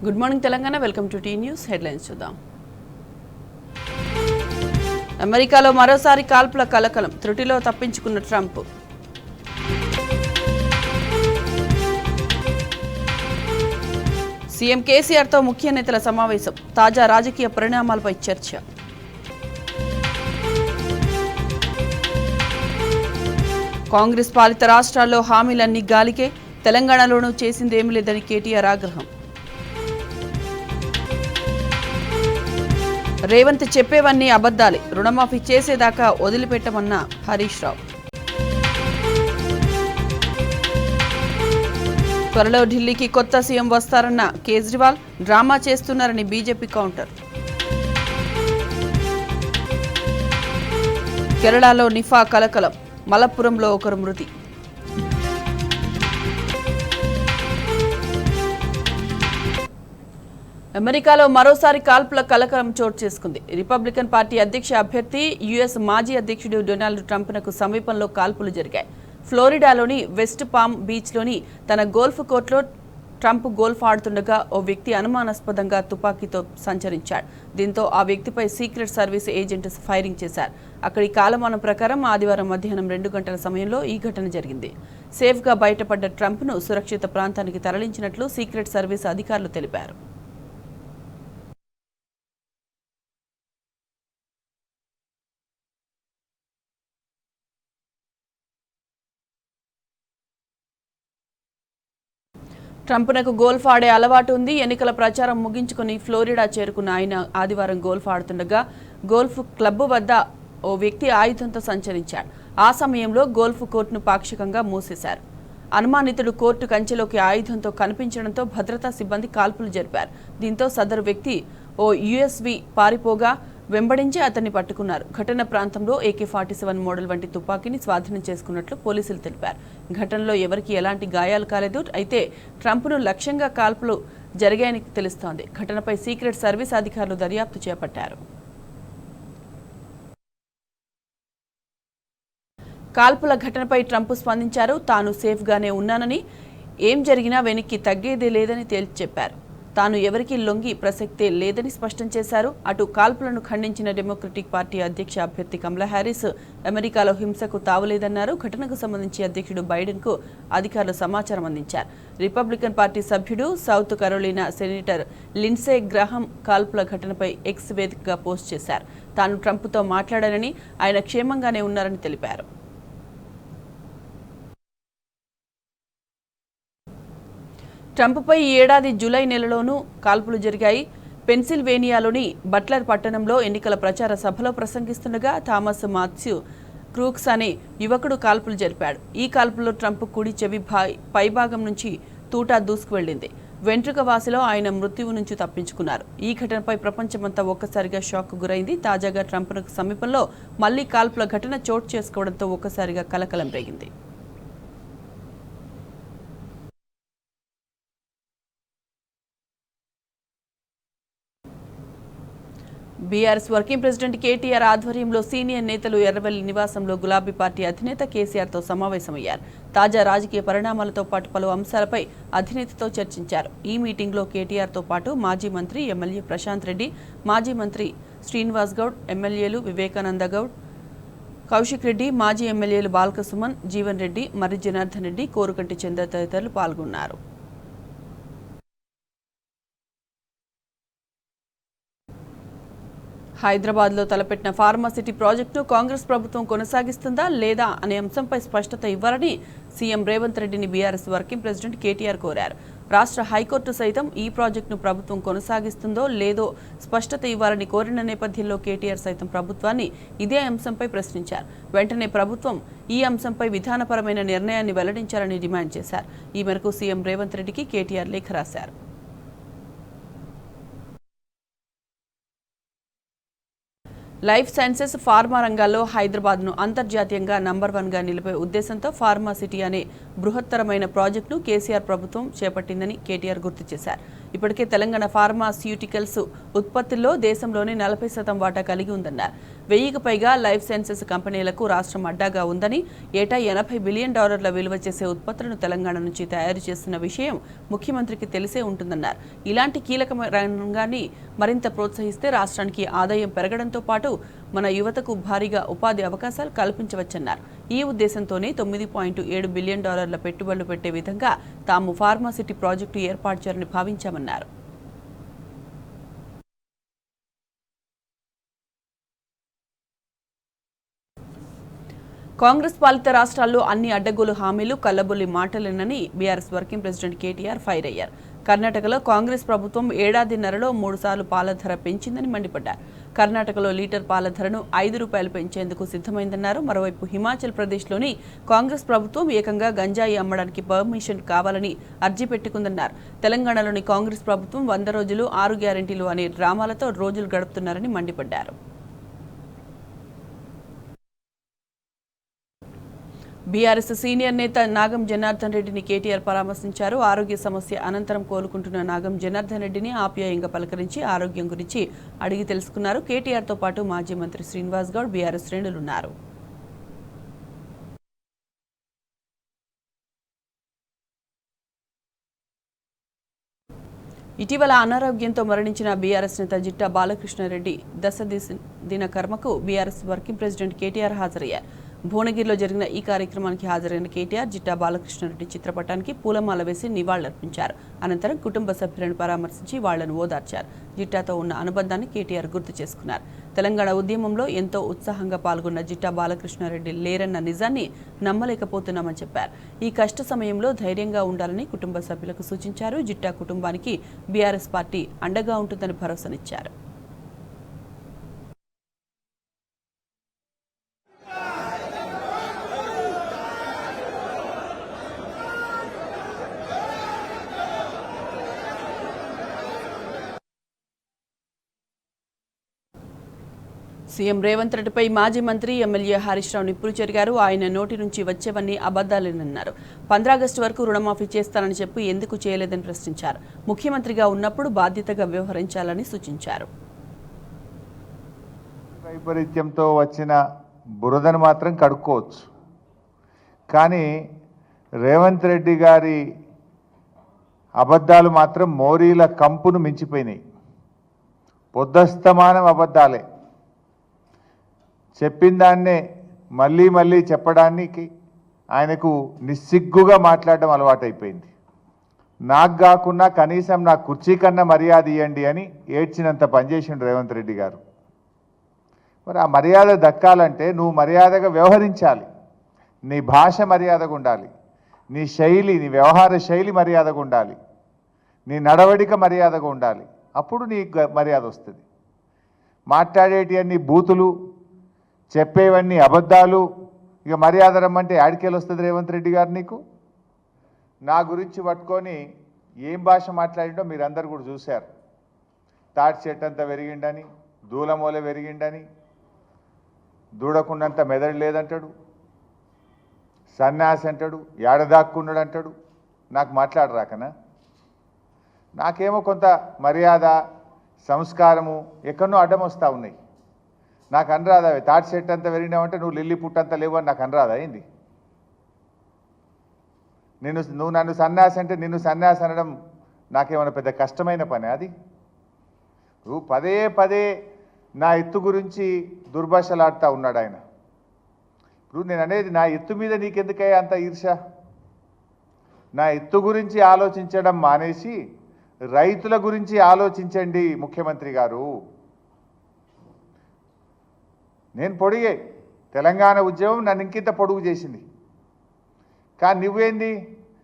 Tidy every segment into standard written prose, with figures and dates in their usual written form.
Good morning Telangana. Welcome to T news headlines చూద్దాం. అమెరికాలో మరోసారి కాల్పుల కలకలం, త్రుటిలో తప్పించుకున్న ట్రంప్. సీఎం కేసీఆర్తో ముఖ్య నేతల సమావేశం, తాజా రాజకీయ పరిణామాలపై చర్చ. కాంగ్రెస్ పాలిత రాష్ట్రాల్లో హామీలన్నీ గాలికే, తెలంగాణలోనూ చేసిందేమీ లేదని కేటీఆర్ ఆగ్రహం. రేవంత్ చెప్పేవన్నీ అబద్ధాలే, రుణమాఫీ చేసేదాకా వదిలిపెట్టమన్న హరీష్ రావు. త్వరలో ఢిల్లీకి కొత్త సీఎం వస్తారన్న కేజ్రీవాల్, డ్రామా చేస్తున్నారని బీజేపీ కౌంటర్. కేరళలో నిఫా కలకలం, మలప్పురంలో ఒకరు మృతి. అమెరికాలో మరోసారి కాల్పుల కలకలం చోటు చేసుకుంది. రిపబ్లికన్ పార్టీ అధ్యక్ష అభ్యర్థి యుఎస్ మాజీ అధ్యక్షుడు డొనాల్డ్ ట్రంప్నకు సమీపంలో కాల్పులు జరిగాయి. ఫ్లోరిడాలోని వెస్ట్ పామ్ బీచ్లోని తన గోల్ఫ్ కోర్టులో ట్రంప్ గోల్ఫ్ ఆడుతుండగా ఓ వ్యక్తి అనుమానాస్పదంగా తుపాకీతో సంచరించాడు. దీంతో ఆ వ్యక్తిపై సీక్రెట్ సర్వీస్ ఏజెంట్ ఫైరింగ్ చేశారు. అక్కడి కాలమానం ప్రకారం ఆదివారం మధ్యాహ్నం 2 గంటల సమయంలో ఈ ఘటన జరిగింది. సేఫ్గా బయటపడ్డ ట్రంప్ను సురక్షిత ప్రాంతానికి తరలించినట్లు సీక్రెట్ సర్వీస్ అధికారులు తెలిపారు. ట్రంప్నకు గోల్ఫ్ ఆడే అలవాటు ఉంది. ఎన్నికల ప్రచారం ముగించుకుని ఫ్లోరిడా చేరుకున్న ఆయన ఆదివారం గోల్ఫ్ ఆడుతుండగా గోల్ఫ్ క్లబ్ వద్ద ఓ వ్యక్తి ఆయుధంతో సంచరించాడు. ఆ సమయంలో గోల్ఫ్ కోర్టును పాక్షికంగా మూసేశారు. అనుమానితుడు కోర్టు కంచెలోకి ఆయుధంతో కనిపించడంతో భద్రతా సిబ్బంది కాల్పులు జరిపారు. దీంతో సదరు వ్యక్తి ఓ యుఎస్వి పారిపోగా వెంబడించి అతన్ని పట్టుకున్నారు. ఘటన ప్రాంతంలో AK-47 మోడల్ వంటి తుపాకీని స్వాధీనం చేసుకున్నట్లు పోలీసులు తెలిపారు. ఘటనలో ఎవరికీ ఎలాంటి గాయాలు కాలేదు. అయితే ట్రంప్ను లక్ష్యంగా కాల్పులు జరిగాయని తెలుస్తోంది. ఘటనపై సీక్రెట్ సర్వీస్ అధికారులు దర్యాప్తు చేపట్టారు. కాల్పుల ఘటనపై ట్రంప్ స్పందించారు. తాను సేఫ్గానే ఉన్నానని, ఏం జరిగినా వెనక్కి తగ్గేదే లేదని తేల్చి చెప్పారు. తాను ఎవరికీ లొంగి ప్రసక్తే లేదని స్పష్టం చేశారు. అటు కాల్పులను ఖండించిన డెమోక్రటిక్ పార్టీ అధ్యక్ష అభ్యర్థి కమలా హ్యారిస్ అమెరికాలో హింసకు తావులేదన్నారు. ఘటనకు సంబంధించి అధ్యక్షుడు బైడెన్కు అధికారులు సమాచారం అందించారు. రిపబ్లికన్ పార్టీ సభ్యుడు South Carolina senator Lindsey Graham కాల్పుల ఘటనపై ఎక్స్ వేదికగా పోస్ట్ చేశారు. తాను ట్రంప్తో మాట్లాడానని, ఆయన క్షేమంగానే ఉన్నారని తెలిపారు. ట్రంప్పై ఈ ఏడాది జూలై నెలలోనూ కాల్పులు జరిగాయి. పెన్సిల్వేనియాలోని బట్లర్ పట్టణంలో ఎన్నికల ప్రచార సభలో ప్రసంగిస్తుండగా థామస్ మాథ్యూ క్రూక్స్ అనే యువకుడు కాల్పులు జరిపాడు. ఈ కాల్పుల్లో ట్రంప్ కుడి చెవి పైభాగం నుంచి తూటా దూసుకువెళ్లింది. వెంట్రుక వాసిలో ఆయన మృత్యువు నుంచి తప్పించుకున్నారు. ఈ ఘటనపై ప్రపంచమంతా ఒక్కసారిగా షాక్ గురైంది. తాజాగా ట్రంప్నకు సమీపంలో మళ్లీ కాల్పుల ఘటన చోటు చేసుకోవడంతో ఒక్కసారిగా కలకలం రేగింది. బీఆర్ఎస్ వర్కింగ్ ప్రెసిడెంట్ కేటీఆర్ ఆధ్వర్యంలో సీనియర్ నేతలు ఎర్రవెల్లి నివాసంలో గులాబీ పార్టీ అధినేత కేసీఆర్తో సమావేశమయ్యారు. తాజా రాజకీయ పరిణామాలతో పాటు పలు అంశాలపై అధినేతతో చర్చించారు. ఈ మీటింగ్లో కేటీఆర్తో పాటు మాజీ మంత్రి ఎమ్మెల్యే ప్రశాంత్ రెడ్డి, మాజీ మంత్రి శ్రీనివాస్ గౌడ్, ఎమ్మెల్యేలు వివేకానంద గౌడ్, కౌశిక్ రెడ్డి, మాజీ ఎమ్మెల్యేలు బాల్క సుమన్, జీవన్ రెడ్డి, మర్రి జనార్దన్ రెడ్డి, కోరుకంటి చంద్ర తదితరులు పాల్గొన్నారు. హైదరాబాద్లో తలపెట్టిన ఫార్మాసిటీ ప్రాజెక్టును కాంగ్రెస్ ప్రభుత్వం కొనసాగిస్తుందా లేదా అనే అంశంపై స్పష్టత ఇవ్వాలని సీఎం రేవంత్ రెడ్డిని బీఆర్ఎస్ వర్కింగ్ ప్రెసిడెంట్ కేటీఆర్ కోరారు. రాష్ట్ర హైకోర్టు సైతం ఈ ప్రాజెక్టును ప్రభుత్వం కొనసాగిస్తుందో లేదో స్పష్టత ఇవ్వాలని కోరిన నేపథ్యంలో కేటీఆర్ సైతం ప్రభుత్వాన్ని ఇదే అంశంపై ప్రశ్నించారు. వెంటనే ప్రభుత్వం ఈ అంశంపై విధానపరమైన నిర్ణయాన్ని వెల్లడించాలని డిమాండ్ చేశారు. ఈ మేరకు సీఎం రేవంత్ రెడ్డికి కేటీఆర్ లేఖ రాశారు. లైఫ్ సైన్సెస్, ఫార్మా రంగాల్లో హైదరాబాద్ను అంతర్జాతీయంగా నంబర్ 1గా నిలిపే ఉద్దేశంతో ఫార్మా సిటీ అనే బృహత్తరమైన ప్రాజెక్టును కేసీఆర్ ప్రభుత్వం చేపట్టిందని కేటీఆర్ గుర్తు చేశారు. ఇప్పటికే తెలంగాణ ఫార్మాస్యూటికల్స్ ఉత్పత్తుల్లో దేశంలోనే 40% వాటా కలిగి ఉందన్నారు. 1000కి పైగా లైఫ్ సైన్సెస్ కంపెనీలకు రాష్ట్రం అడ్డాగా ఉందని, ఏటా $80 బిలియన్ విలువ చేసే ఉత్పత్తులను తెలంగాణ నుంచి తయారు చేస్తున్న విషయం ముఖ్యమంత్రికి తెలిసే ఉంటుందన్నారు. ఇలాంటి కీలక రంగాన్ని మరింత ప్రోత్సహిస్తే రాష్ట్రానికి ఆదాయం పెరగడంతో పాటు మన యువతకు భారీగా ఉపాధి అవకాశాలు కల్పించవచ్చన్నారు. ఈ ఉద్దేశంతోనే $9.7 బిలియన్ పెట్టుబడులు పెట్టే విధంగా తాము ఫార్మాసిటీ ప్రాజెక్టు ఏర్పాటు చేయాలని భావించామన్నారు. కాంగ్రెస్ పాలిత రాష్ట్రాల్లో అన్ని అడ్డగోలు హామీలు, కల్లబొల్లి మాటలేనని BRS working president KTR fire అయ్యారు. కర్ణాటకలో కాంగ్రెస్ ప్రభుత్వం ఏడాదిన్నరలో 3 సార్లు పాల ధర పెంచిందని మండిపడ్డారు. కర్ణాటకలో లీటర్ పాల ధరను ₹5 పెంచేందుకు సిద్ధమైందన్నారు. మరోవైపు హిమాచల్ ప్రదేశ్లోని కాంగ్రెస్ ప్రభుత్వం ఏకంగా గంజాయి అమ్మడానికి పర్మిషన్ కావాలని అర్జీ పెట్టుకుందన్నారు. తెలంగాణలోని కాంగ్రెస్ ప్రభుత్వం 100 రోజులు 6 గ్యారెంటీలు అనే డ్రామాలతో రోజులు గడుపుతున్నారని మండిపడ్డారు. బీఆర్ఎస్ సీనియర్ నేత నాగం జనార్దన్ రెడ్డిని కేటీఆర్ పరామర్శించారు. ఆరోగ్య సమస్య అనంతరం కోలుకుంటున్న నాగం జనార్దన్ రెడ్డిని ఆప్యాయంగా పలకరించి ఆరోగ్యం గురించి అడిగి తెలుసుకున్నారు. కేటీఆర్తో పాటు మాజీ మంత్రి శ్రీనివాస్ గౌడ్, బీఆర్ఎస్ శ్రేణులున్నారు. ఇటీవల అనారోగ్యంతో మరణించిన బీఆర్ఎస్ నేత జిట్టా బాలకృష్ణారెడ్డి దశదిన కర్మకు బీఆర్ఎస్ వర్కింగ్ ప్రెసిడెంట్ కేటీఆర్ హాజరయ్యారు. భువనగిరిలో జరిగిన ఈ కార్యక్రమానికి హాజరైన కేటీఆర్ జిట్టా బాలకృష్ణారెడ్డి చిత్రపటానికి పూలమాల వేసి నివాళులర్పించారు. అనంతరం కుటుంబ సభ్యులను పరామర్శించి వాళ్లను ఓదార్చారు. జిట్టాతో ఉన్న అనుబంధాన్ని కేటీఆర్ గుర్తు చేసుకున్నారు. తెలంగాణ ఉద్యమంలో ఎంతో ఉత్సాహంగా పాల్గొన్న జిట్టా బాలకృష్ణారెడ్డి లేరన్న నిజాన్ని నమ్మలేకపోతున్నామని చెప్పారు. ఈ కష్ట సమయంలో ధైర్యంగా ఉండాలని కుటుంబ సభ్యులకు సూచించారు. జిట్టా కుటుంబానికి బీఆర్ఎస్ పార్టీ అండగా ఉంటుందని భరోసానిచ్చారు. సీఎం రేవంత్ రెడ్డిపై మాజీ మంత్రి ఎమ్మెల్యే హరీష్ రావు నిప్పులు చెరిగారు. ఆయన నోటి నుంచి వచ్చేవన్నీ అబద్దాలేనన్నారు. 15 ఆగస్టు వరకు రుణమాఫీ చేస్తానని చెప్పి ఎందుకు చేయలేదని ప్రశ్నించారు. ముఖ్యమంత్రిగా ఉన్నప్పుడు బాధ్యతగా వ్యవహరించాలని సూచించారు. వైపరీత్యంతో వచ్చిన బురదను మాత్రం కడుక్కోవచ్చు, కానీ రేవంత్ రెడ్డి గారి అబద్ధాలు మాత్రం మోరీల కంపును మించిపోయినాయి. పొద్దస్తమానం అబద్ధాలే. చెప్పిన దాన్నే మళ్ళీ మళ్ళీ చెప్పడానికి ఆయనకు నిస్సిగ్గుగా మాట్లాడడం అలవాటైపోయింది. నాకు కాకుండా కనీసం నా కుర్చీ కన్నా మర్యాద ఇవ్వండి అని ఏడ్చినంత పనిచేసిండు రేవంత్ రెడ్డి గారు. మరి ఆ మర్యాద దక్కాలంటే నువ్వు మర్యాదగా వ్యవహరించాలి. నీ భాష మర్యాదగా ఉండాలి, నీ శైలి, నీ వ్యవహార శైలి మర్యాదగా ఉండాలి, నీ నడవడిక మర్యాదగా ఉండాలి. అప్పుడు నీ మర్యాద వస్తుంది. మాట్లాడేటివన్నీ బూతులు, చెప్పేవన్నీ అబద్ధాలు, ఇక మర్యాద రమ్మంటే యాడికేలు వస్తుంది రేవంత్ రెడ్డి గారు నీకు? నా గురించి పట్టుకొని ఏం భాష మాట్లాడిండో మీరందరూ కూడా చూశారు. తాటి చెట్టు అంతా పెరిగిండని, దూలమూల పెరిగిండని, దూడకున్నంత మెదడు లేదంటాడు, సన్యాసి అంటాడు, ఏడదాక్కున్నాడు అంటాడు. నాకు మాట్లాడరాకనా? నాకేమో కొంత మర్యాద, సంస్కారము ఎక్కడో అడ్డం వస్తూ ఉన్నాయి. నాకు అనరాదా? తాటి చెట్టు అంతా పెరిగినావంటే నువ్వు లిల్లీ పుట్టంతా లేవు అని నాకు అనరాదా? ఏంది నువ్వు నన్ను సన్యాసి అంటే నిన్ను సన్యాసి అనడం నాకేమైనా పెద్ద కష్టమైన పని? అది నువ్వు పదే పదే నా ఎత్తు గురించి దుర్భాషలాడుతూ ఉన్నాడు ఆయన. ఇప్పుడు నేను అనేది నా ఎత్తు మీద నీకెందుకయ్యా అంత ఈర్ష? నా ఎత్తు గురించి ఆలోచించడం మానేసి రైతుల గురించి ఆలోచించండి ముఖ్యమంత్రి గారు. నేను పొడిగే తెలంగాణ ఉద్యమం నన్ను ఇంకింత పొడుగు చేసింది, కానీ నువ్వేంది?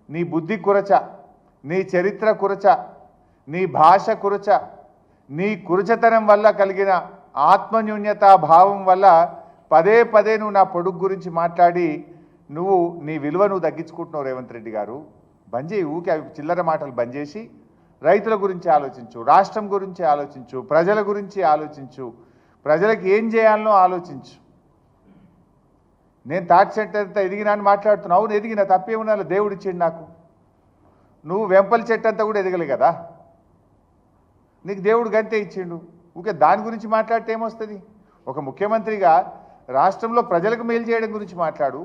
నీ బుద్ధి కురచ, నీ చరిత్ర కురచ, నీ భాష కురచ, నీ కురచతనం వల్ల కలిగిన ఆత్మన్యూన్యతా భావం వల్ల పదే పదే నువ్వు నా పొడుగు గురించి మాట్లాడి నీ విలువ నువ్వు తగ్గించుకుంటున్నావు రేవంత్ రెడ్డి గారు. బంద్ చేయి, ఊకే చిల్లర మాటలు బంద్ చేసి రైతుల గురించి ఆలోచించు, రాష్ట్రం గురించి ఆలోచించు, ప్రజల గురించి ఆలోచించు, ప్రజలకు ఏం చేయాలనో ఆలోచించు. నేను తాటి చెట్టు అంతా ఎదిగినా అని మాట్లాడుతున్నావు. అవును ఎదిగిన, తప్పేమన్నా? దేవుడు ఇచ్చిండు నాకు. నువ్వు వెంపల చెట్టు అంతా కూడా ఎదగలే కదా. నీకు దేవుడు గంతే ఇచ్చిండు. ఊకే దాని గురించి మాట్లాడితే ఏమొస్తుంది? ఒక ముఖ్యమంత్రిగా రాష్ట్రంలో ప్రజలకు మేలు చేయడం గురించి మాట్లాడు.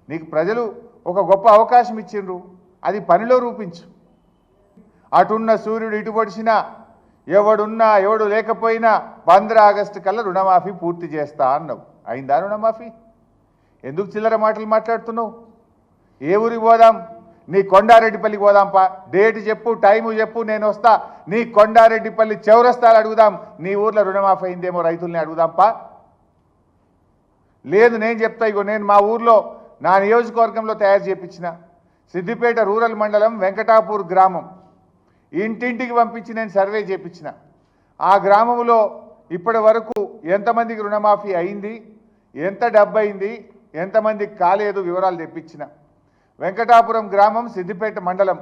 నీకు ప్రజలు ఒక గొప్ప అవకాశం ఇచ్చిండ్రు, అది పనిలో రూపించు. అటున్న సూర్యుడు ఇటు పొడిచినా, ఎవడున్నా ఎవడు లేకపోయినా 15 ఆగస్టు కల్లా రుణమాఫీ పూర్తి చేస్తా అన్నావు. అయిందా రుణమాఫీ? ఎందుకు చిల్లర మాటలు మాట్లాడుతున్నావు? ఏ ఊరికి పోదాం? నీ కొండారెడ్డిపల్లికి పోదాంపా. డేట్ చెప్పు, టైము చెప్పు, నేను వస్తా. నీ కొండారెడ్డిపల్లి చౌరస్తాలు అడుగుదాం. నీ ఊర్లో రుణమాఫీ అయిందేమో రైతుల్ని అడుగుదాంపా. లేదు నేను చెప్తా, ఇగో నేను మా ఊర్లో నా నియోజకవర్గంలో తయారు చేయించిన సిద్దిపేట రూరల్ మండలం వెంకటాపూర్ గ్రామం ఇంటింటికి పంపించి నేను సర్వే చేయించిన. ఆ గ్రామంలో ఇప్పటి వరకు ఎంతమందికి రుణమాఫీ అయింది, ఎంత డబ్బు అయింది, ఎంతమందికి కాలేదు వివరాలు తెప్పించిన. వెంకటాపురం గ్రామం సిద్దిపేట మండలం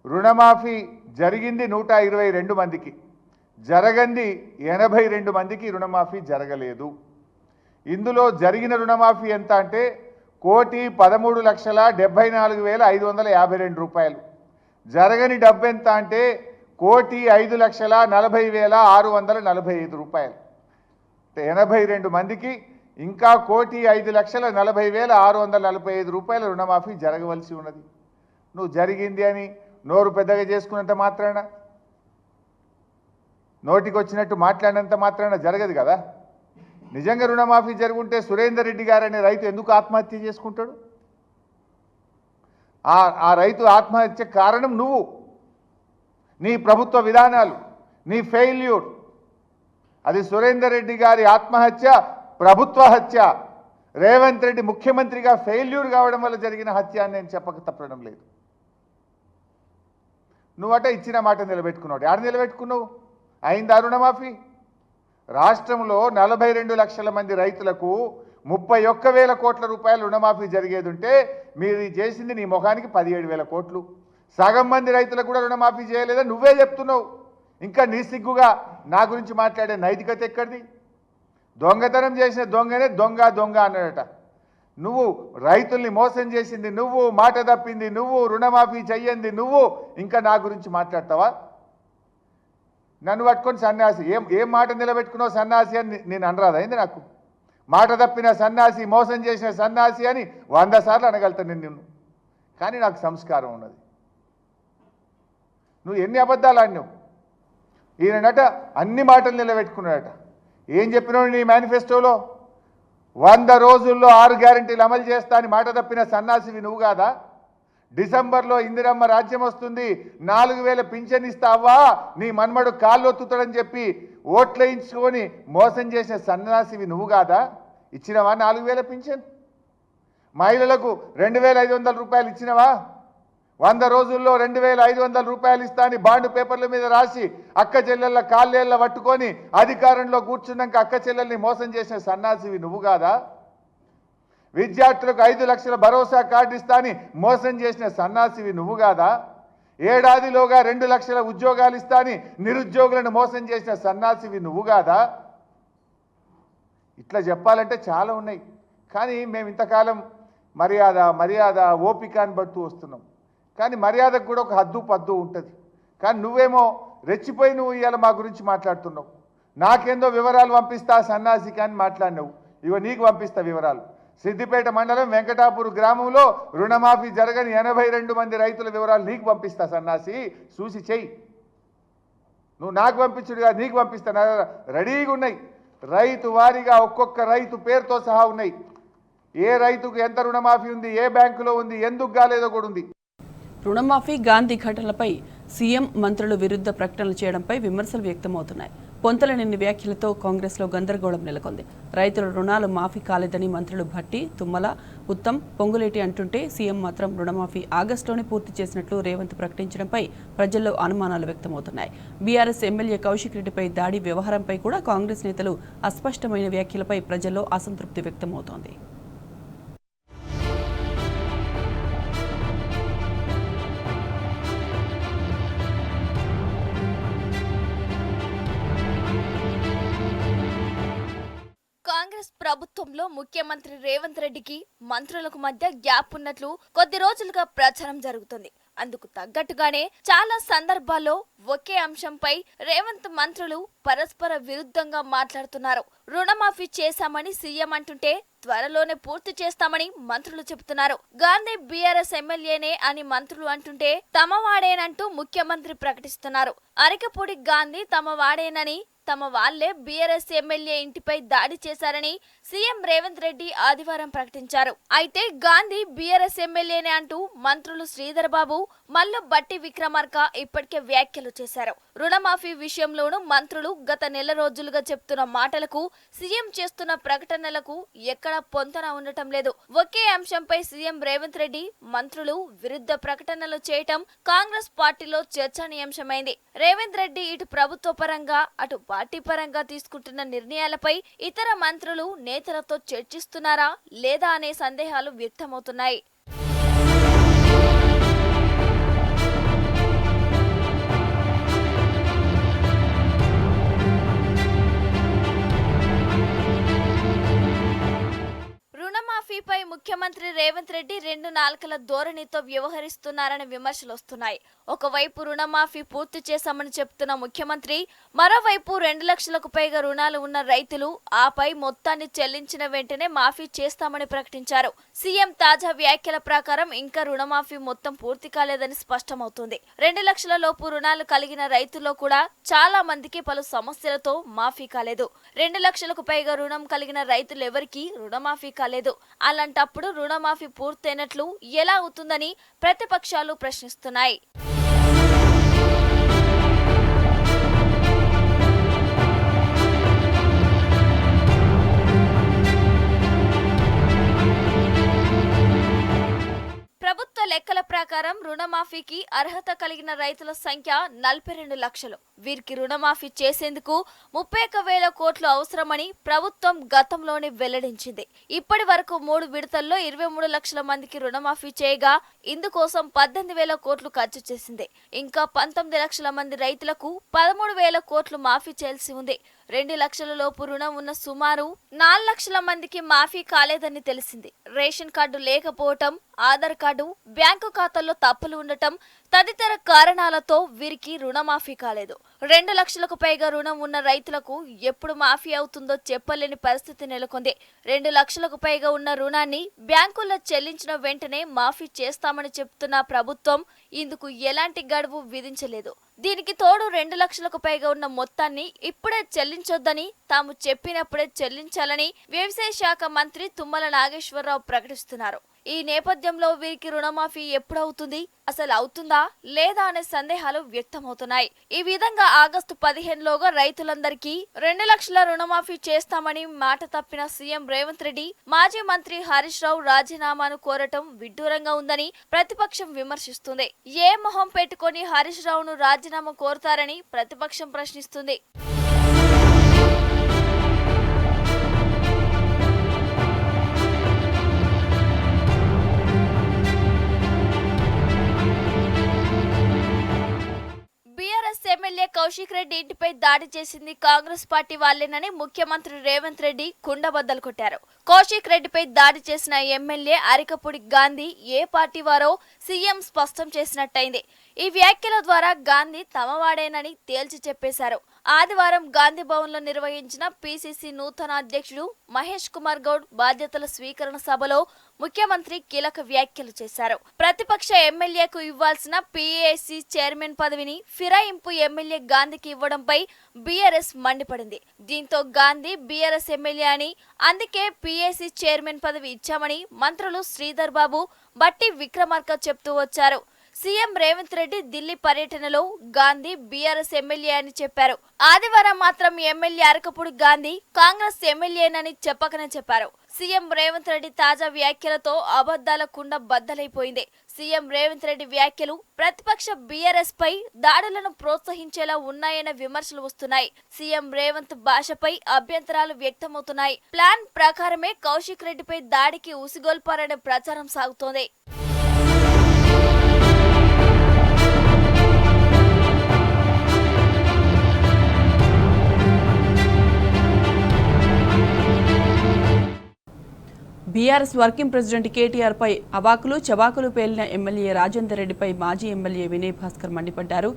రుణమాఫీ జరిగింది 122 మందికి, జరగంది 82 మందికి రుణమాఫీ జరగలేదు. ఇందులో జరిగిన రుణమాఫీ ఎంత అంటే 1,13,74,552 రూపాయలు. జరగని డబ్బు ఎంత అంటే 1,05,40,645 రూపాయలు. 82 మందికి ఇంకా 1,05,40,645 రూపాయల రుణమాఫీ జరగవలసి ఉన్నది. నువ్వు జరిగింది అని నోరు పెద్దగా చేసుకున్నంత మాత్రాన, నోటికి వచ్చినట్టు మాట్లాడినంత మాత్రాన జరగదు కదా. నిజంగా రుణమాఫీ జరుగుంటే సురేందర్ రెడ్డి గారు అనే రైతు ఎందుకు ఆత్మహత్య చేసుకుంటాడు? ఆ రైతు ఆత్మహత్య కారణం నువ్వు, నీ ప్రభుత్వ విధానాలు, నీ ఫెయిల్యూర్. అది సురేందర్ రెడ్డి గారి ఆత్మహత్య ప్రభుత్వ హత్య. రేవంత్ రెడ్డి ముఖ్యమంత్రిగా ఫెయిల్యూర్ కావడం వల్ల జరిగిన హత్య అని నేను చెప్పక తప్పడం లేదు. నువ్వట ఇచ్చిన మాట నిలబెట్టుకున్నావు. ఆడ నిలబెట్టుకున్నావు? అయిందా రుణమాఫీ? రాష్ట్రంలో 42 లక్షల మంది రైతులకు 31,000 కోట్ల రూపాయలు రుణమాఫీ జరిగేది ఉంటే మీరు చేసింది నీ ముఖానికి 17,000 కోట్లు. సగం మంది రైతులకు కూడా రుణమాఫీ చేయలేదా నువ్వే చెప్తున్నావు. ఇంకా నీ సిగ్గుగా నా గురించి మాట్లాడే నైతికత ఎక్కడిది? దొంగతనం చేసిన దొంగనే దొంగ దొంగ అన్నాడట. నువ్వు రైతుల్ని మోసం చేసింది నువ్వు, మాట తప్పింది నువ్వు, రుణమాఫీ చెయ్యంది నువ్వు, ఇంకా నా గురించి మాట్లాడతావా? నన్ను పట్టుకొని సన్యాసి, ఏం మాట నిలబెట్టుకున్నావు సన్యాసి అని నేను అనరాదైంది. నాకు మాట తప్పిన సన్యాసి, మోసం చేసిన సన్యాసి అని 100 సార్లు అనగలుగుతాను నిన్ను. కానీ నాకు సంస్కారం ఉన్నది. నువ్వు ఎన్ని అబద్ధాలు ఆడినావు. ఈయనట అన్ని మాటలు నిలబెట్టుకున్నాడట. ఏం చెప్పినావు నీ మేనిఫెస్టోలో? 100 రోజుల్లో 6 గ్యారెంటీలు అమలు చేస్తా అని మాట తప్పిన సన్యాసివి నువ్వు కాదా? డిసెంబర్లో ఇందిరమ్మ రాజ్యం వస్తుంది, 4,000 పింఛన్ ఇస్తావా, నీ మన్మడు కాళ్ళొత్తుతాడని చెప్పి ఓట్లేయించుకొని మోసం చేసిన సన్యాసివి నువ్వు కాదా? ఇచ్చినవా 4,000 పింఛన్? మహిళలకు 2,500 రూపాయలు ఇచ్చినవా? 100 రోజుల్లో 2,500 రూపాయలు ఇస్తా అని బాండ్ పేపర్ల మీద రాసి అక్క చెల్లెళ్ళ కాళ్ళేళ్ళ పట్టుకొని అధికారంలో కూర్చున్నాక అక్క చెల్లెల్ని మోసం చేసిన సన్యాసివి నువ్వు కాదా? విద్యార్థులకు 5 లక్షల భరోసా కార్డు ఇస్తా అని మోసం చేసిన సన్యాసివి నువ్వు కాదా? ఏడాదిలోగా 2 లక్షల ఉద్యోగాలు ఇస్తా అని నిరుద్యోగులను మోసం చేసిన సన్యాసివి నువ్వు కాదా? ఇట్లా చెప్పాలంటే చాలా ఉన్నాయి. కానీ మేము ఇంతకాలం మర్యాద ఓపికని బట్టు వస్తున్నాం. కానీ మర్యాదకు కూడా ఒక హద్దు పద్దు ఉంటుంది. కానీ నువ్వేమో రెచ్చిపోయి నువ్వు ఇవాళ మా గురించి మాట్లాడుతున్నావు. నాకేందో వివరాలు పంపిస్తా సన్యాసి కానీ మాట్లాడినావు. ఇగో నీకు పంపిస్తా వివరాలు. సిద్దిపేట మండలం వెంకటాపూర్ గ్రామంలో రుణమాఫీ జరగని 82 మంది రైతుల వివరాలు నీకు పంపిస్తా సన్నాసి, చూసి చెయ్యి. నువ్వు నాకు పంపించుడుగా నీకు పంపిస్తా. రెడీగా ఉన్నాయి, రైతు వారీగా ఒక్కొక్క రైతు పేరుతో సహా ఉన్నాయి. ఏ రైతుకు ఎంత రుణమాఫీ ఉంది, ఏ బ్యాంకులో ఉంది, ఎందుకు కాలేదో కూడా ఉంది. రుణమాఫీ గాంధీ ఘటనలపై సీఎం మంత్రులు విరుద్ధ ప్రకటనలు చేయడంపై విమర్శలు వ్యక్తమవుతున్నాయి. పొంతలనిన్ని వ్యాఖ్యలతో కాంగ్రెస్లో గందరగోళం నెలకొంది. రైతుల రుణాలు మాఫీ కాలేదని మంత్రులు భట్టి, తుమ్మల, ఉత్తమ్, పొంగులేటి అంటుంటే సీఎం మాత్రం రుణమాఫీ ఆగస్టులోనే పూర్తి చేసినట్లు రేవంత్ ప్రకటించడంపై ప్రజల్లో అనుమానాలు వ్యక్తమవుతున్నాయి. బీఆర్ఎస్ ఎమ్మెల్యే కౌశిక్ రెడ్డిపై దాడి వ్యవహారంపై కూడా కాంగ్రెస్ నేతలు అస్పష్టమైన వ్యాఖ్యలపై ప్రజల్లో అసంతృప్తి వ్యక్తమవుతోంది. కాంగ్రెస్ ప్రభుత్వంలో ముఖ్యమంత్రి రేవంత్ రెడ్డికి మంత్రులకు మధ్య గ్యాప్ ఉన్నట్లు కొద్ది రోజులుగా ప్రచారం జరుగుతుంది. అందుకు తగ్గట్టుగానే చాలా సందర్భాల్లో ఒకే అంశంపై రేవంత్ మంత్రులు పరస్పర విరుద్ధంగా మాట్లాడుతున్నారు. రుణమాఫీ చేశామని సీఎం అంటుంటే త్వరలోనే పూర్తి చేస్తామని మంత్రులు చెబుతున్నారు. గాంధీ బీఆర్ఎస్ ఎమ్మెల్యేనే అని మంత్రులు అంటుంటే తమ వాడేనంటూ ముఖ్యమంత్రి ప్రకటిస్తున్నారు. అరికపూడి గాంధీ తమ వాడేనని, తమ వాళ్లే బీఆర్ఎస్ ఎమ్మెల్యే ఇంటిపై దాడి చేశారని సీఎం రేవంత్ రెడ్డి ఆదివారం ప్రకటించారు. అయితే గాంధీ బీఆర్ఎస్ ఎమ్మెల్యేనే అంటూ మంత్రులు శ్రీధర్ బాబు, మల్లు బట్టి విక్రమార్క ఇప్పటికే వ్యాఖ్యలు చేశారు. రుణమాఫీ విషయంలోనూ మంత్రులు గత నెల రోజులుగా చెప్తున్న మాటలకు, సీఎం చేస్తున్న ప్రకటనలకు ఎక్కడా పొంతన ఉండటం లేదు. ఒకే అంశంపై సీఎం రేవంత్ రెడ్డి, మంత్రులు విరుద్ధ ప్రకటనలు చేయటం కాంగ్రెస్ పార్టీలో చర్చనీయాంశమైంది. రేవంత్ రెడ్డి ఇటు ప్రభుత్వ పరంగా అటు పార్టీ పరంగా తీసుకుంటున్న నిర్ణయాలపై ఇతర మంత్రులు, నేతలతో చర్చిస్తున్నారా లేదా అనే సందేహాలు వ్యక్తమవుతున్నాయి. రుణమాఫీపై ముఖ్యమంత్రి రేవంత్ రెడ్డి రెండు నాల్కల ధోరణితో వ్యవహరిస్తున్నారనే విమర్శలు వస్తున్నాయి. ఒకవైపు రుణమాఫీ పూర్తి చేశామని చెప్తున్న ముఖ్యమంత్రి, మరోవైపు 2 లక్షలకు పైగా రుణాలు ఉన్న రైతులు ఆపై మొత్తాన్ని చెల్లించిన వెంటనే మాఫీ చేస్తామని ప్రకటించారు. సీఎం తాజా వ్యాఖ్యల ప్రకారం ఇంకా రుణమాఫీ మొత్తం పూర్తి కాలేదని స్పష్టమవుతుంది. 2 లక్షల లోపు రుణాలు కలిగిన రైతుల్లో కూడా చాలా మందికి పలు సమస్యలతో మాఫీ కాలేదు. 2 లక్షలకు పైగా రుణం కలిగిన రైతులు ఎవరికీ రుణమాఫీ కాలేదు. అలాంటప్పుడు రుణమాఫీ పూర్తయినట్లు ఎలా అవుతుందని ప్రతిపక్షాలు ప్రశ్నిస్తున్నాయి. ప్రభుత్వ లెక్కల ప్రకారం రుణమాఫీకి అర్హత కలిగిన రైతుల సంఖ్య 42 లక్షలు. వీరికి రుణమాఫీ చేసేందుకు 31,000 కోట్లు అవసరమని ప్రభుత్వం గతంలోనే వెల్లడించింది. ఇప్పటి వరకు 3 విడతల్లో 23 లక్షల మందికి రుణమాఫీ చేయగా ఇందుకోసం 18,000 కోట్లు ఖర్చు చేసింది. ఇంకా 19 లక్షల మంది రైతులకు 13,000 కోట్లు మాఫీ చేయాల్సి ఉంది. 2 లక్షల లోపు రుణం ఉన్న సుమారు 4 లక్షల మందికి మాఫీ కాలేదని తెలిసింది. రేషన్ కార్డు లేకపోవటం, ఆధార్ కార్డు, బ్యాంకు ఖాతాల్లో తప్పులు ఉండటం తదితర కారణాలతో వీరికి రుణమాఫీ కాలేదు. 2 లక్షలకు పైగా రుణం ఉన్న రైతులకు ఎప్పుడు మాఫీ అవుతుందో చెప్పలేని పరిస్థితి నెలకొంది. 2 లక్షలకు పైగా ఉన్న రుణాన్ని బ్యాంకుల్లో చెల్లించిన వెంటనే మాఫీ చేస్తామని చెప్తున్న ప్రభుత్వం ఇందుకు ఎలాంటి గడువు విధించలేదు. దీనికి తోడు 2 లక్షలకు పైగా ఉన్న మొత్తాన్ని ఇప్పుడే చెల్లించొద్దని, తాము చెప్పినప్పుడే చెల్లించాలని వ్యవసాయ శాఖ మంత్రి తుమ్మల నాగేశ్వరరావు ప్రకటిస్తున్నారు. ఈ నేపథ్యంలో వీరికి రుణమాఫీ ఎప్పుడవుతుంది, అసలు అవుతుందా లేదా అనే సందేహాలు వ్యక్తమవుతున్నాయి. ఈ విధంగా ఆగస్టు 15లోగా రైతులందరికీ 2 లక్షల రుణమాఫీ చేస్తామని మాట తప్పిన సీఎం రేవంత్ రెడ్డి, మాజీ మంత్రి హరీష్ రావు రాజీనామాను కోరటం విడ్డూరంగా ఉందని ప్రతిపక్షం విమర్శిస్తుంది. ఏ మొహం పెట్టుకొని హరీష్ రావును రాజీనామా కోరుతారని ప్రతిపక్షం ప్రశ్నిస్తుంది. బీఆర్ఎస్ ఎమ్మెల్యే కౌశిక్ రెడ్డి ఇంటిపై దాడి చేసింది కాంగ్రెస్ పార్టీ వాళ్లేనని ముఖ్యమంత్రి రేవంత్ రెడ్డి కుండబద్దలు కొట్టారు. కౌశిక్ రెడ్డిపై దాడి చేసిన ఎమ్మెల్యే అరికపూడి గాంధీ ఏ పార్టీ వారో సీఎం స్పష్టం చేసినట్టయింది. ఈ వ్యాఖ్యల ద్వారా గాంధీ తమవాడేనని తేల్చి చెప్పేశారు. ఆదివారం గాంధీ భవన్ లో నిర్వహించిన పీసీసీ నూతన అధ్యక్షుడు మహేష్ కుమార్ గౌడ్ బాధ్యతల స్వీకరణ సభలో ముఖ్యమంత్రి కీలక వ్యాఖ్యలు చేశారు. ప్రతిపక్ష ఎమ్మెల్యేకు ఇవ్వాల్సిన పీఏసీ చైర్మన్ పదవిని ఫిరాయింపు ఎమ్మెల్యే గాంధీకి ఇవ్వడంపై బీఆర్ఎస్ మండిపడింది. దీంతో గాంధీ బీఆర్ఎస్ ఎమ్మెల్యే అని, అందుకే పీఏసీ చైర్మన్ పదవి ఇచ్చామని మంత్రులు శ్రీధర్ బాబు, బట్టి విక్రమార్క చెప్తూ వచ్చారు. సీఎం రేవంత్ రెడ్డి ఢిల్లీ పర్యటనలో గాంధీ బీఆర్ఎస్ ఎమ్మెల్యే అని చెప్పారు. ఆదివారం మాత్రం ఎమ్మెల్యే అరకపూడి గాంధీ కాంగ్రెస్ ఎమ్మెల్యేనని చెప్పకనే చెప్పారు. సీఎం రేవంత్ రెడ్డి తాజా వ్యాఖ్యలతో అబద్ధాల కుండ బద్దలైపోయింది. సీఎం రేవంత్ రెడ్డి వ్యాఖ్యలు ప్రతిపక్ష బీఆర్ఎస్ పై దాడులను ప్రోత్సహించేలా ఉన్నాయన్న విమర్శలు వస్తున్నాయి. సీఎం రేవంత్ భాషపై అభ్యంతరాలు వ్యక్తమవుతున్నాయి. ప్లాన్ ప్రకారమే కౌశిక్ రెడ్డిపై దాడికి ఉసిగొల్పారనే ప్రచారం సాగుతోంది. బీఆర్ఎస్ వర్కింగ్ ప్రెసిడెంట్ కేటీఆర్ పై అవాకులు చవాకులు పేలిన ఎమ్మెల్యే రాజేందర్ రెడ్డిపై మాజీ ఎమ్మెల్యే వినయ్ భాస్కర్ మండిపడ్డారు.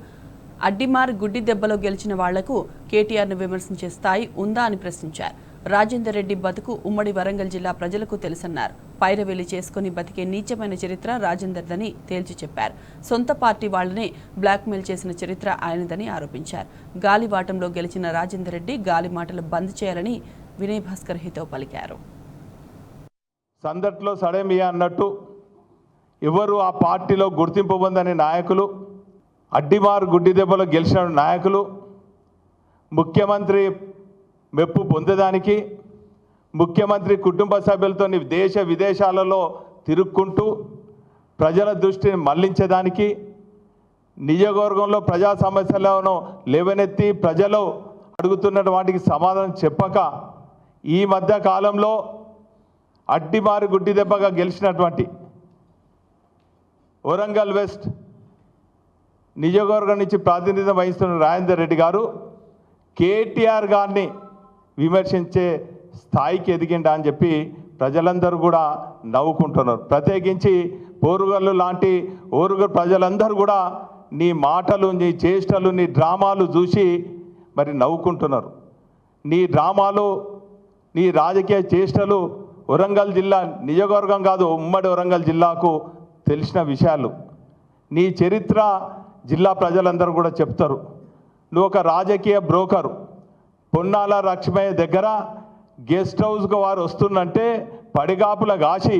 అడ్డిమార్ గుడ్డి దెబ్బలో గెలిచిన వాళ్లకు కేటీఆర్ను విమర్శించే స్థాయి ఉందా అని ప్రశ్నించారు. రాజేందర్ రెడ్డి బతుకు ఉమ్మడి వరంగల్ జిల్లా ప్రజలకు తెలుసన్నారు. పైరవేలి చేసుకుని బతికే నీచమైన చరిత్ర రాజేందర్దని తేల్చి చెప్పారు. సొంత పార్టీ వాళ్లనే బ్లాక్మెయిల్ చేసిన చరిత్ర ఆయనదని ఆరోపించారు. గాలివాటంలో గెలిచిన రాజేందర్ రెడ్డి గాలి మాటలు బంద్ చేయాలని వినయ్ భాస్కర్ హితవు పలికారు. సందట్లో సడేమియా అన్నట్టు ఎవరు ఆ పార్టీలో గుర్తింపు పొందని నాయకులు, అడ్డిమారు గుడ్డి దెబ్బలో గెలిచిన నాయకులు ముఖ్యమంత్రి మెప్పు పొందేదానికి, ముఖ్యమంత్రి కుటుంబ సభ్యులతో దేశ విదేశాలలో తిరుక్కుంటూ ప్రజల దృష్టిని మళ్లించేదానికి, నియోజకవర్గంలో ప్రజా సమస్యలను లేవనెత్తి ప్రజలు అడుగుతున్న వాటికి సమాధానం చెప్పక ఈ మధ్య కాలంలో అడ్డిమారు గుడ్డి దెబ్బగా గెలిచినటువంటి వరంగల్ వెస్ట్ నియోజకవర్గం నుంచి ప్రాతినిధ్యం వహిస్తున్న రాజేందర్ రెడ్డి గారు కేటీఆర్ గారిని విమర్శించే స్థాయికి ఎదిగిండా అని చెప్పి ప్రజలందరూ కూడా నవ్వుకుంటున్నారు. ప్రత్యేకించి ఓరుగల్లు లాంటి ఓరుగల్లు ప్రజలందరూ కూడా నీ మాటలు, నీ చేష్టలు, నీ డ్రామాలు చూసి మరి నవ్వుకుంటున్నారు. నీ డ్రామాలు, నీ రాజకీయ చేష్టలు వరంగల్ జిల్లా నియోజకవర్గం కాదు, ఉమ్మడి వరంగల్ జిల్లాకు తెలిసిన విషయాలు. నీ చరిత్ర జిల్లా ప్రజలందరూ కూడా చెప్తారు. నువ్వు ఒక రాజకీయ బ్రోకరు. పొన్నాల లక్ష్మయ్య దగ్గర గెస్ట్ హౌస్కు వారు వస్తుందంటే పడిగాపుల కాసి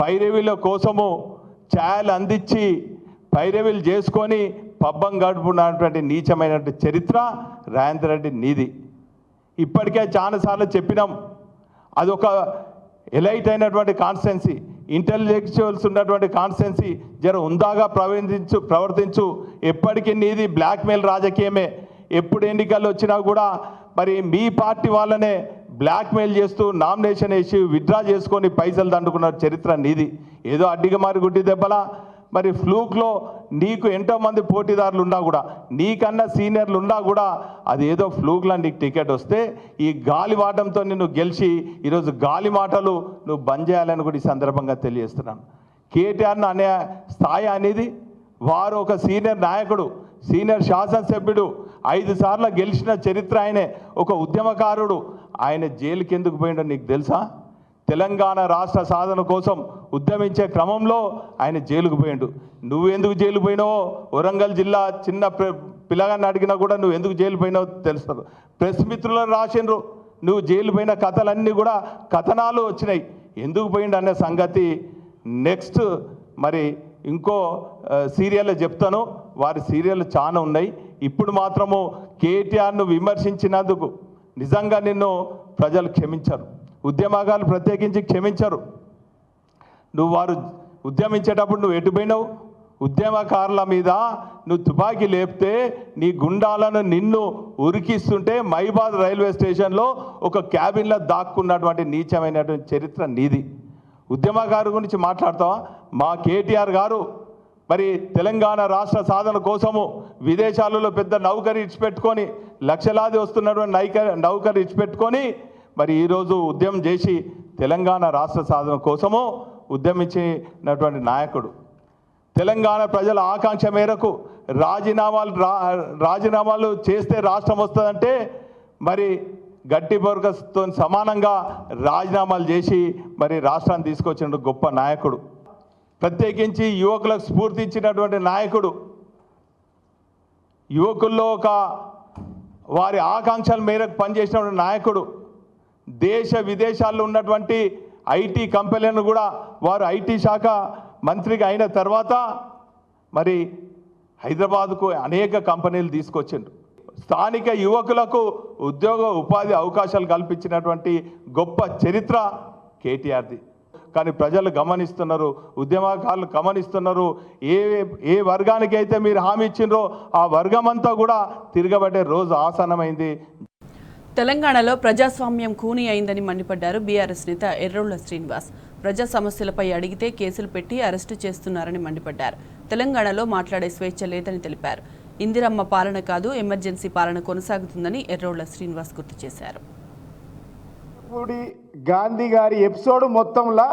పైరవీల కోసము ఛాయలు అందించి పైరవీలు చేసుకొని పబ్బం గడుపున్నటువంటి నీచమైనటువంటి చరిత్ర రాజేందర్ రెడ్డి నీది. ఇప్పటికే చాలాసార్లు చెప్పినాం, అదొక ఎలైట్ అయినటువంటి కాన్స్టిట్యున్సీ, ఇంటెలెక్చువల్స్ ఉన్నటువంటి కాన్స్టిట్యున్సీ, జర ఉందాగా ప్రవర్తించు. ఎప్పటికీ నీది బ్లాక్మెయిల్ రాజకీయమే. ఎప్పుడు ఎన్నికలు వచ్చినా కూడా మరి మీ పార్టీ వాళ్ళనే బ్లాక్మెయిల్ చేస్తూ నామినేషన్ వేసి విత్డ్రా చేసుకొని పైసలు దండుకున్న చరిత్ర నీది. ఏదో అడ్డిగా మారి గుడ్డి దెబ్బలా మరి ఫ్లూక్లో నీకు ఎంతోమంది పోటీదారులు ఉన్నా కూడా, నీకన్నా సీనియర్లు ఉన్నా కూడా అది ఏదో ఫ్లూక్లో నీకు టికెట్ వస్తే ఈ గాలి వాటంతో నిన్ను గెలిచి ఈరోజు గాలి మాటలు నువ్వు బంద్ చేయాలని కూడా ఈ సందర్భంగా తెలియజేస్తున్నాను. కేటీఆర్ను అనే స్థాయి అనేది వారు ఒక సీనియర్ నాయకుడు, సీనియర్ శాసనసభ్యుడు, 5 సార్లు గెలిచిన చరిత్ర ఆయనే, ఒక ఉద్యమకారుడు. ఆయన జైలుకి ఎందుకు పోయిండో నీకు తెలుసా? తెలంగాణ రాష్ట్ర సాధన కోసం ఉద్యమించే క్రమంలో ఆయన జైలుకు పోయిండు. నువ్వు ఎందుకు జైలు పోయినావో వరంగల్ జిల్లా చిన్న పిల్లగాన్ని అడిగినా కూడా నువ్వు ఎందుకు జైలు పోయినావో తెలుస్తుంది. ప్రెస్ మిత్రులను రాసిండ్రు, నువ్వు జైలు పోయిన కథలన్నీ కూడా కథనాలు వచ్చినాయి. ఎందుకు పోయిండు అనే సంగతి నెక్స్ట్ మరి ఇంకో సీరియల్లో చెప్తాను. వారి సీరియల్ చాలా ఉన్నాయి. ఇప్పుడు మాత్రము కేటీఆర్ను విమర్శించినందుకు నిజంగా నిన్ను ప్రజలు క్షమించరు, ఉద్యమకారులు ప్రత్యేకించి క్షమించరు. నువ్వు వారు ఉద్యమించేటప్పుడు నువ్వు ఎటుపోయినావు? ఉద్యమకారుల మీద నువ్వు తుపాకీ లేపితే నీ గుండాలను నిన్ను ఉరికిస్తుంటే మైబాద్ రైల్వే స్టేషన్లో ఒక క్యాబిన్లో దాక్కున్నటువంటి నీచమైనటువంటి చరిత్ర నీది. ఉద్యమకారు గురించి మాట్లాడతావా? మా కేటీఆర్ గారు మరి తెలంగాణ రాష్ట్ర సాధన కోసము విదేశాలలో పెద్ద నౌకరి ఇచ్చిపెట్టుకొని, లక్షలాది వస్తున్నటువంటి నౌకరి ఇచ్చిపెట్టుకొని మరి ఈరోజు ఉద్యమం చేసి తెలంగాణ రాష్ట్ర సాధన కోసము ఉద్యమించినటువంటి నాయకుడు. తెలంగాణ ప్రజల ఆకాంక్ష మేరకు రాజీనామాలు చేస్తే రాష్ట్రం వస్తుందంటే మరి గట్టి బొరకతో సమానంగా రాజీనామాలు చేసి మరి రాష్ట్రాన్ని తీసుకొచ్చిన గొప్ప నాయకుడు. ప్రత్యేకించి యువకులకు స్ఫూర్తి ఇచ్చినటువంటి నాయకుడు. యువకుల్లో ఒక వారి ఆకాంక్షల మేరకు పనిచేసినటువంటి నాయకుడు. దేశ విదేశాల్లో ఉన్నటువంటి ఐటీ కంపెనీలను కూడా వారు ఐటీ శాఖ మంత్రిగా అయిన తర్వాత మరి హైదరాబాద్కు అనేక కంపెనీలు తీసుకొచ్చిండ్రు. స్థానిక యువకులకు ఉపాధి అవకాశాలు కల్పించినటువంటి గొప్ప చరిత్ర కేటీఆర్ది. కానీ ప్రజలు గమనిస్తున్నారు, ఉద్యమకారులు గమనిస్తున్నారు. ఏ వర్గానికి అయితే మీరు హామీ ఇచ్చిండ్రో ఆ వర్గం అంతా కూడా తిరగబడే రోజు ఆసన్నమైంది. తెలంగాణలో ప్రజాస్వామ్యం కూని అయిందని మండిపడ్డారు బీఆర్ఎస్ నేత ఎర్రోళ్ల శ్రీనివాస్. ప్రజా సమస్యలపై అడిగితే కేసులు పెట్టి అరెస్టు చేస్తున్నారని మండిపడ్డారు. తెలంగాణలో మాట్లాడే స్వేచ్ఛ లేదని తెలిపారు. ఇందిరమ్మ పాలన కాదు, ఎమర్జెన్సీ పాలన కొనసాగుతుందని ఎర్రోళ్ల శ్రీనివాస్ గుర్తు చేశారు. గాంధీ గారి ఎపిసోడ్ మొత్తంలో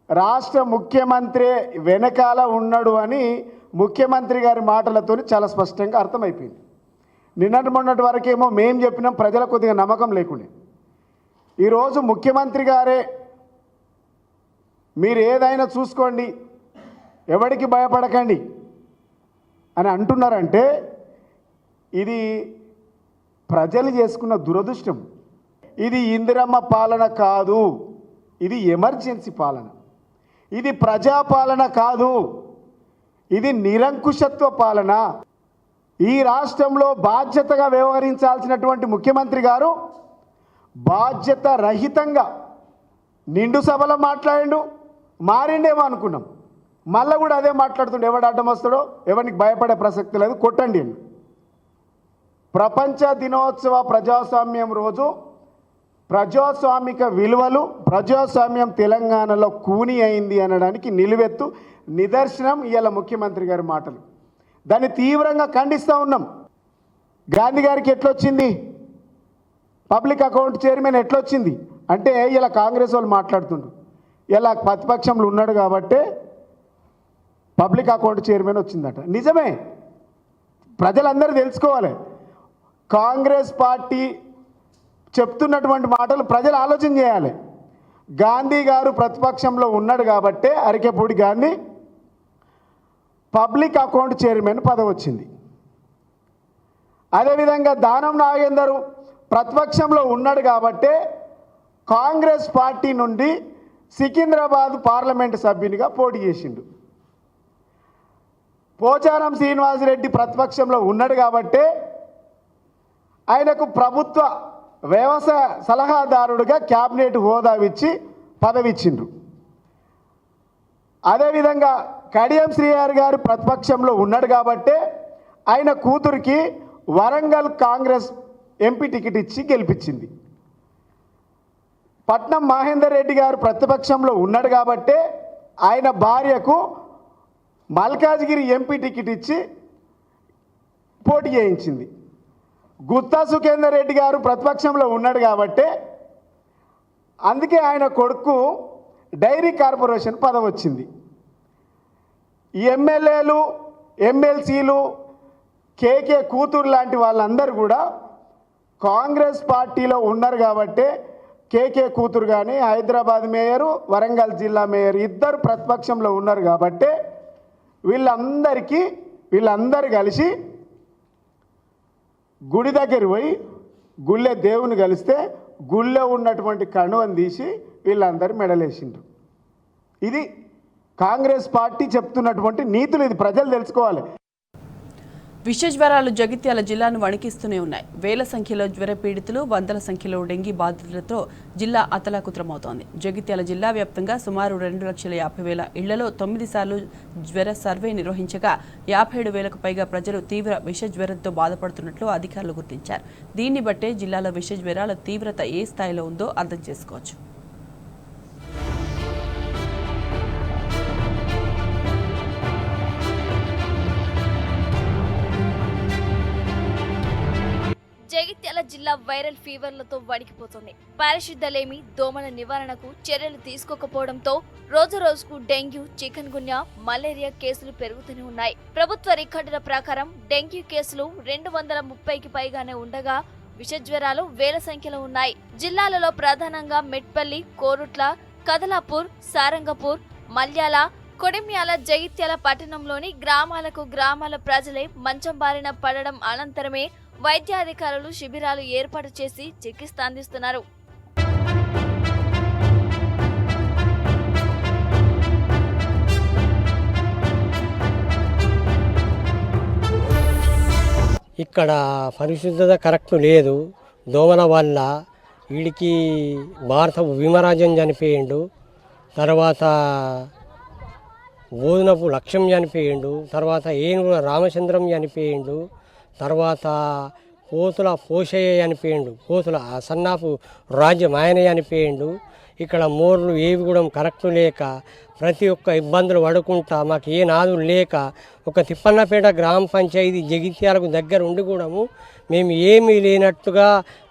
రాష్ట్ర ముఖ్యమంత్రి వెనకాల ఉన్నాడు అని ముఖ్యమంత్రి గారి మాటలతో చాలా స్పష్టంగా అర్థమైపోయింది. నిన్నటి మొన్నటి వరకేమో మేం చెప్పినాం, ప్రజలకు కొద్దిగా నమ్మకం లేకుండే. ఈరోజు ముఖ్యమంత్రి గారే మీరు ఏదైనా చూసుకోండి, ఎవరికి భయపడకండి అని అంటున్నారంటే ఇది ప్రజలు చేసుకున్న దురదృష్టం. ఇది ఇందిరమ్మ పాలన కాదు, ఇది ఎమర్జెన్సీ పాలన. ఇది ప్రజాపాలన కాదు, ఇది నిరంకుశత్వ పాలన. ఈ రాష్ట్రంలో బాధ్యతగా వ్యవహరించాల్సినటువంటి ముఖ్యమంత్రి గారు బాధ్యత రహితంగా నిండు సభలో మాట్లాడిండు. మారిండేమో అనుకున్నాం, మళ్ళీ కూడా అదే మాట్లాడుతుండే. ఎవడు అడ్డం వస్తాడో ఎవరికి భయపడే ప్రసక్తి లేదు, కొట్టండి అని. ప్రపంచ దినోత్సవ ప్రజాస్వామ్యం రోజు ప్రజాస్వామిక విలువలు, ప్రజాస్వామ్యం తెలంగాణలో కూని అయింది అనడానికి నిలువెత్తు నిదర్శనం ఇవాళ ముఖ్యమంత్రి గారి మాటలు. దాన్ని తీవ్రంగా ఖండిస్తూ ఉన్నాం. గాంధీ గారికి ఎట్లొచ్చింది పబ్లిక్ అకౌంట్ చైర్మన్, ఎట్లొచ్చింది అంటే ఇలా కాంగ్రెస్ వాళ్ళు మాట్లాడుతుండ్రు, ఇలా ప్రతిపక్షంలో ఉన్నాడు కాబట్టే పబ్లిక్ అకౌంట్ చైర్మన్ వచ్చిందట. నిజమే, ప్రజలందరూ తెలుసుకోవాలి. కాంగ్రెస్ పార్టీ చెప్తున్నటువంటి మాటలు ప్రజలు ఆలోచన చేయాలి. గాంధీ గారు ప్రతిపక్షంలో ఉన్నాడు కాబట్టే Arikepudi Gandhi public account chairman పదవి వచ్చింది. అదేవిధంగా దానం నాగేందర్ ప్రతిపక్షంలో ఉన్నాడు కాబట్టే కాంగ్రెస్ పార్టీ నుండి సికింద్రాబాద్ పార్లమెంటు సభ్యునిగా పోటీ చేసిండు. పోచారం శ్రీనివాసరెడ్డి ప్రతిపక్షంలో ఉన్నాడు కాబట్టే ఆయనకు ప్రభుత్వ వ్యవసాయ సలహాదారుడిగా క్యాబినెట్ హోదా ఇచ్చి పదవి ఇచ్చిండ్రు. అదేవిధంగా కడియం శ్రీహరి గారు ప్రతిపక్షంలో ఉన్నాడు కాబట్టే ఆయన కూతురికి వరంగల్ కాంగ్రెస్ ఎంపీ టికెట్ ఇచ్చి గెలిపించింది. పట్నం మహేందర్ రెడ్డి గారు ప్రతిపక్షంలో ఉన్నాడు కాబట్టే ఆయన భార్యకు మల్కాజ్గిరి ఎంపీ టికెట్ ఇచ్చి పోటీ చేయించింది. గుత్తా సుఖేందర్ రెడ్డి గారు ప్రతిపక్షంలో ఉన్నాడు కాబట్టే అందుకే ఆయన కొడుకు డైరీ కార్పొరేషన్ పదవి వచ్చింది. ఈ ఎమ్మెల్యేలు, ఎమ్మెల్సీలు, కేకే కూతురు లాంటి వాళ్ళందరూ కూడా కాంగ్రెస్ పార్టీలో ఉన్నారు కాబట్టే కేకే కూతురు కానీ హైదరాబాద్ మేయరు, వరంగల్ జిల్లా మేయర్ ఇద్దరు ప్రతిపక్షంలో ఉన్నారు కాబట్టే వీళ్ళందరూ కలిసి గుడి దగ్గర పోయి గుళ్ళే దేవుని కలిస్తే గుళ్ళో ఉన్నటువంటి కణువని తీసి వీళ్ళందరూ మెడలేసిండ్రు. ఇది కాంగ్రెస్ పార్టీ చెప్తున్నటువంటి నీతులు. ఇది ప్రజలు తెలుసుకోవాలి. విష జ్వరాలు జగిత్యాల జిల్లాను వణికిస్తూనే ఉన్నాయి. వేల సంఖ్యలో జ్వర పీడితులు, వందల సంఖ్యలో డెంగీ బాధితులతో జిల్లా అతలాకుతలమవుతోంది. జగిత్యాల జిల్లా వ్యాప్తంగా సుమారు 2,50,000 ఇళ్లలో 9 సార్లు జ్వర సర్వే నిర్వహించగా 57,000కు పైగా ప్రజలు తీవ్ర విష జ్వరంతో బాధపడుతున్నట్లు అధికారులు గుర్తించారు. దీన్ని బట్టే జిల్లాలో విష జ్వరాల తీవ్రత ఏ స్థాయిలో ఉందో అర్థం చేసుకోవచ్చు. జగిత్యాల జిల్లా వైరల్ ఫీవర్లతో వణికిపోతుంది. పారిశుద్ధలేమి, దోమల నివారణకు చర్యలు తీసుకోకపోవడంతో రోజు రోజుకు డెంగ్యూ, చికెన్ గున్యా, మలేరియా కేసులు పెరుగుతూనే ఉన్నాయి. ప్రభుత్వ రికార్డుల ప్రకారం డెంగ్యూ కేసులు 230కి పైగానే ఉండగా విష జ్వరాలు వేల సంఖ్యలో ఉన్నాయి. జిల్లాలలో ప్రధానంగా మెట్పల్లి, కోరుట్ల, కదలాపూర్, సారంగపూర్, మల్యాల, కొడిమ్యాల, జగిత్యాల పట్టణంలోని గ్రామాల ప్రజలే మంచం బారిన పడడం అనంతరమే వైద్యాధికారులు శిబిరాలు ఏర్పాటు చేసి చికిత్స అందిస్తున్నారు. ఇక్కడ పరిశుద్ధత కరెక్ట్ లేదు. దోమల వల్ల వీడికి భారత భీమరాజన్ చనిపోయిండు, తర్వాత బోధనపు లక్ష్యం చనిపోయిండు, తర్వాత ఏనుగుల రామచంద్రం చనిపోయిండు, తర్వాత కోతుల పోషయ్య చనిపోయిండు, కోతుల సన్నాపు రాజ్యం ఆయన చనిపోయిండు. ఇక్కడ మోర్లు ఏవి కూడా కరెక్ట్ లేక ప్రతి ఒక్క ఇబ్బందులు పడుకుంటా మాకు ఏ నాదులు లేక ఒక తిప్పన్నపేట గ్రామ పంచాయతీ జగిత్యాలకు దగ్గర ఉండి కూడా మేము ఏమీ లేనట్టుగా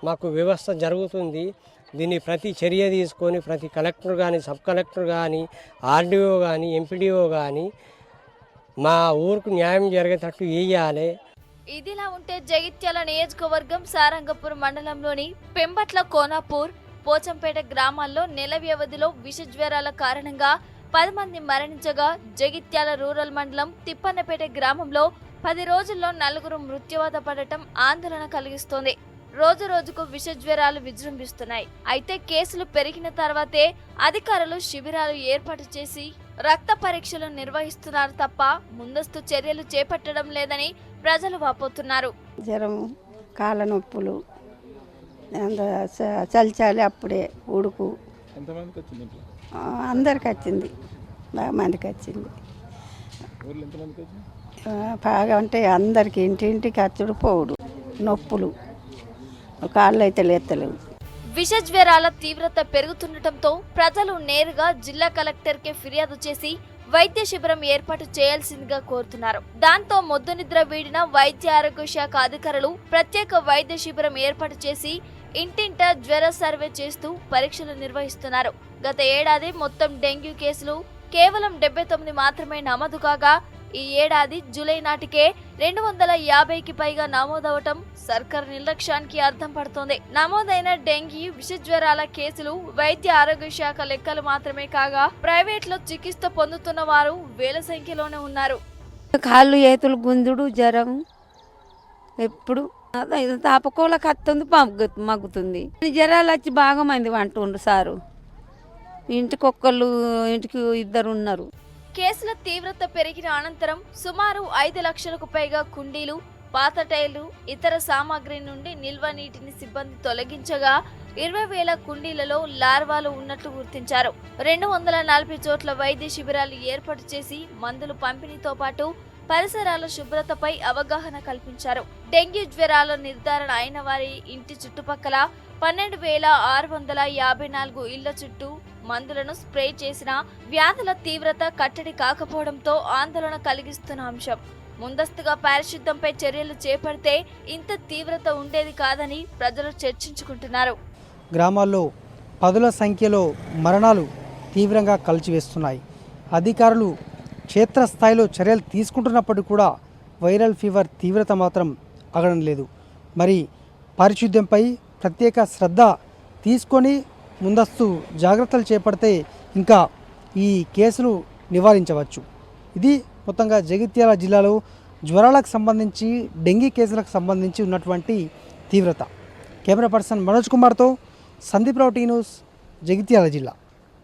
మాకు వ్యవస్థ జరుగుతుంది. దీన్ని ప్రతి చర్య తీసుకొని ప్రతి కలెక్టర్ కానీ సబ్ కలెక్టర్ కానీ ఆర్డీఓ కానీ ఎంపీడీఓ కానీ మా ఊరుకు న్యాయం జరిగేటట్టు వేయాలి. ఇదిలా ఉంటే జగిత్యాల నియోజకవర్గం సారంగపూర్ మండలంలోని పెంబట్ల కోనాపూర్ పోచంపేట గ్రామాల్లో నెల వ్యవధిలో విష జ్వరాల కారణంగా 10 మంది మరణించగా జగిత్యాల రూరల్ మండలం తిప్పన్నపేట గ్రామంలో 10 రోజుల్లో 4 మృత్యువాత పడటం ఆందోళన కలిగిస్తోంది. రోజు రోజుకు విష జ్వరాలు విజృంభిస్తున్నాయి. అయితే కేసులు పెరిగిన తర్వాతే అధికారులు శిబిరాలు ఏర్పాటు చేసి రక్త పరీక్షలు నిర్వహిస్తున్నారు తప్ప ముందస్తు చర్యలు చేపట్టడం లేదని ప్రజలు వాపోతున్నారు. జ్వరం, కాళ్ళ నొప్పులు, చలిచాలి అప్పుడే ఉడుకు అందరికి వచ్చింది, బాగా మందికి వచ్చింది. బాగా అంటే అందరికి ఇంటింటికి అచ్చుడు పోవుడు, నొప్పులు, కాళ్ళు అయితే లేత్తలేవు. విష జ్వరాల తీవ్రత పెరుగుతుండటంతో ప్రజలు నేరుగా జిల్లా కలెక్టర్కే ఫిర్యాదు చేసి వైద్య శిబిరం ఏర్పాటు చేయాల్సిందిగా కోరుతున్నారు. దాంతో మొద్దు నిద్ర వీడిన వైద్య ఆరోగ్య శాఖ అధికారులు ప్రత్యేక వైద్య శిబిరం ఏర్పాటు చేసి ఇంటింటా జ్వర సర్వే చేస్తూ పరీక్షలు నిర్వహిస్తున్నారు. గత ఏడాది మొత్తం డెంగ్యూ కేసులు కేవలం 79 మాత్రమే నమోదు కాగా ఈ ఏడాది జూలై నాటికే 250కి పైగా నమోదవటం సర్కార్ నిర్లక్ష్యానికి అర్థం పడుతోంది. నమోదైన డెంగీ విష జ్వరాల కేసులు వైద్య ఆరోగ్య శాఖ లెక్కలు మాత్రమే కాగా ప్రైవేట్లో చికిత్స పొందుతున్న వారు వేల సంఖ్యలోనే ఉన్నారు. కాళ్ళు ఏతులు గుంజుడు జ్వరం ఎప్పుడు తాపకోల కత్తుంది మగ్గుతుంది. జ్వరాలు వచ్చి బాగా మంది అంటుండ్రు సారు. ఇంటికొక్కళ్ళు ఇంటికి 2 ఉన్నారు. కేసుల తీవ్రత పెరిగిన అనంతరం సుమారు 5 లక్షలకు పైగా కుండీలు, పాత టైర్లు, ఇతర సామాగ్రి నుండి నిల్వ నీటిని సిబ్బంది తొలగించగా 20,000 కుండీలలో లార్వాలు ఉన్నట్లు గుర్తించారు. 240 చోట్ల వైద్య శిబిరాలు ఏర్పాటు చేసి మందులు పంపిణీతో పాటు పరిసరాల శుభ్రతపై అవగాహన కల్పించారు. డెంగ్యూ జ్వరాల నిర్ధారణ అయిన వారి ఇంటి చుట్టుపక్కల 12,654 ఇళ్ల చుట్టూ మందులను స్ప్రే చేసిన వ్యాధుల తీవ్రత కట్టడి కాకపోవడంతో ఆందోళన కలిగిస్తున్న అంశం. ముందస్తుగా పారిశుద్ధ్యంపై చర్యలు చేపడితే ఇంత తీవ్రత ఉండేది కాదని ప్రజలు చర్చించుకుంటున్నారు. గ్రామాల్లో 10ల సంఖ్యలో మరణాలు తీవ్రంగా కలిచివేస్తున్నాయి. అధికారులు క్షేత్రస్థాయిలో చర్యలు తీసుకుంటున్నప్పటికీ కూడా వైరల్ ఫీవర్ తీవ్రత మాత్రం ఆగడం లేదు. మరి పారిశుద్ధ్యంపై ప్రత్యేక శ్రద్ధ తీసుకొని ముందస్తు జాగ్రత్తలు చేపడితే ఇంకా ఈ కేసులు నివారించవచ్చు. ఇది మొత్తంగా జగిత్యాల జిల్లాలో జ్వరాలకు సంబంధించి డెంగీ కేసులకు సంబంధించి ఉన్నటువంటి తీవ్రత. కెమెరా పర్సన్ మనోజ్ కుమార్తో సందీప్ రావు, టీ న్యూస్, జగిత్యాల జిల్లా.